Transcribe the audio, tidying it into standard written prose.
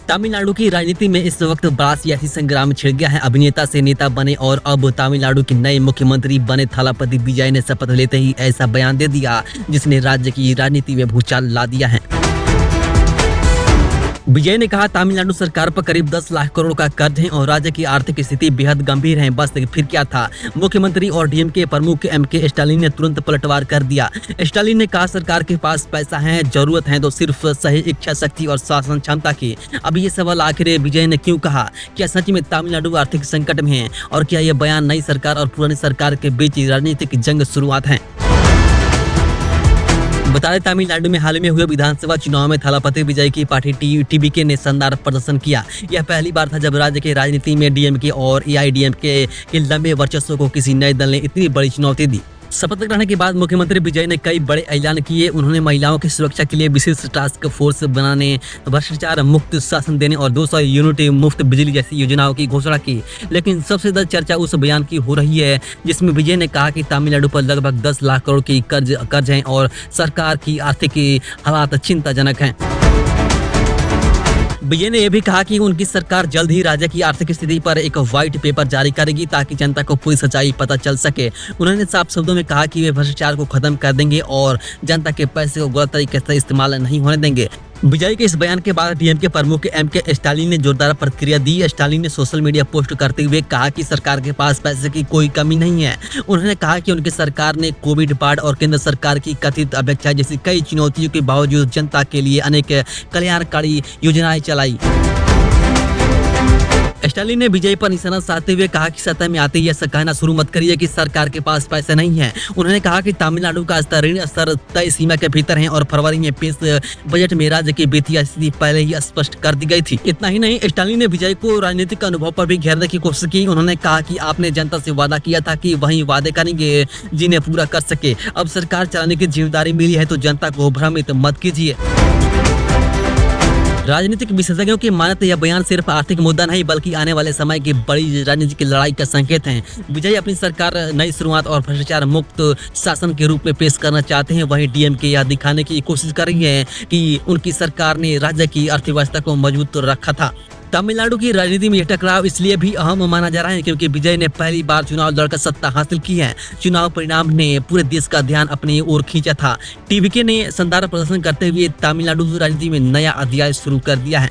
तमिलनाडु की राजनीति में इस वक्त बड़ा सियासी संग्राम छिड़ गया है। अभिनेता से नेता बने और अब तमिलनाडु के नए मुख्यमंत्री बने थलापति विजय ने शपथ लेते ही ऐसा बयान दे दिया जिसने राज्य की राजनीति में भूचाल ला दिया है। विजय ने कहा, तमिलनाडु सरकार पर करीब 10 लाख करोड़ का कर्ज है और राज्य की आर्थिक स्थिति बेहद गंभीर है। बस फिर क्या था। मुख्यमंत्री और डीएमके प्रमुख एमके स्टालिन ने तुरंत पलटवार कर दिया। स्टालिन ने कहा, सरकार के पास पैसा है, जरूरत है तो सिर्फ सही इच्छा शक्ति और शासन क्षमता की। अब ये सवाल आखिर विजय ने क्यों कहा? क्या सच में तमिलनाडु आर्थिक संकट में है और क्या यह बयान नई सरकार और पुरानी सरकार के बीच राजनीतिक जंग शुरुआत है? बता दें, तमिलनाडु में हाल ही में हुए विधानसभा चुनाव में थलापति विजय की पार्टी टीवीके ने शानदार प्रदर्शन किया। यह पहली बार था जब राज्य के राजनीति में डीएमके और एआईएडीएमके के लंबे वर्चस्व को किसी नए दल ने इतनी बड़ी चुनौती दी। शपथ ग्रहण के बाद मुख्यमंत्री विजय ने कई बड़े ऐलान किए। उन्होंने महिलाओं की सुरक्षा के लिए विशेष टास्क फोर्स बनाने, भ्रष्टाचार मुक्त शासन देने और 200 यूनिट मुफ्त बिजली जैसी योजनाओं की घोषणा की। लेकिन सबसे ज्यादा चर्चा उस बयान की हो रही है जिसमें विजय ने कहा कि तमिलनाडु पर लगभग 10 लाख करोड़ की कर्ज है और सरकार की आर्थिक हालात चिंताजनक हैं। विजय ने यह भी कहा कि उनकी सरकार जल्द ही राज्य की आर्थिक स्थिति पर एक व्हाइट पेपर जारी करेगी ताकि जनता को पूरी सच्चाई पता चल सके। उन्होंने साफ शब्दों में कहा कि वे भ्रष्टाचार को खत्म कर देंगे और जनता के पैसे को गलत तरीके से इस्तेमाल नहीं होने देंगे। विजय के इस बयान के बाद डीएमके प्रमुख एमके स्टालिन ने जोरदार प्रतिक्रिया दी। स्टालिन ने सोशल मीडिया पोस्ट करते हुए कहा कि सरकार के पास पैसे की कोई कमी नहीं है। उन्होंने कहा कि उनकी सरकार ने कोविड, बाढ़ और केंद्र सरकार की कथित अपेक्षा जैसी कई चुनौतियों के बावजूद जनता के लिए अनेक कल्याणकारी योजनाएं चलाई। स्टालिन ने विजय पर निशाना साधते हुए कहा कि सत्ता में आते ही ऐसा कहना शुरू मत करिए कि सरकार के पास पैसे नहीं है। उन्होंने कहा कि तमिलनाडु का ऋण स्तर तय सीमा के भीतर है और फरवरी में पेश बजट में राज्य की वित्तीय स्थिति पहले ही स्पष्ट कर दी गई थी। इतना ही नहीं, स्टालिन ने विजय को राजनीतिक अनुभव पर भी घेरने की कोशिश की। उन्होंने कहा कि आपने जनता से वादा किया था कि वही वादे करेंगे जिन्हें पूरा कर सके। अब सरकार चलाने की जिम्मेदारी मिली है तो जनता को भ्रमित मत कीजिए। राजनीतिक विशेषज्ञों की माने यह बयान सिर्फ आर्थिक मुद्दा नहीं बल्कि आने वाले समय की बड़ी राजनीतिक लड़ाई का संकेत है। विजय अपनी सरकार नई शुरुआत और भ्रष्टाचार मुक्त शासन के रूप में पेश करना चाहते हैं। वहीं डीएमके यह दिखाने की कोशिश कर रही है कि उनकी सरकार ने राज्य की अर्थव्यवस्था को मजबूत रखा था। तमिलनाडु की राजनीति में यह टकराव इसलिए भी अहम माना जा रहा है क्योंकि विजय ने पहली बार चुनाव लड़कर सत्ता हासिल की है। चुनाव परिणाम ने पूरे देश का ध्यान अपनी ओर खींचा था। टीवीके ने शानदार प्रदर्शन करते हुए तमिलनाडु राजनीति में नया अध्याय शुरू कर दिया है।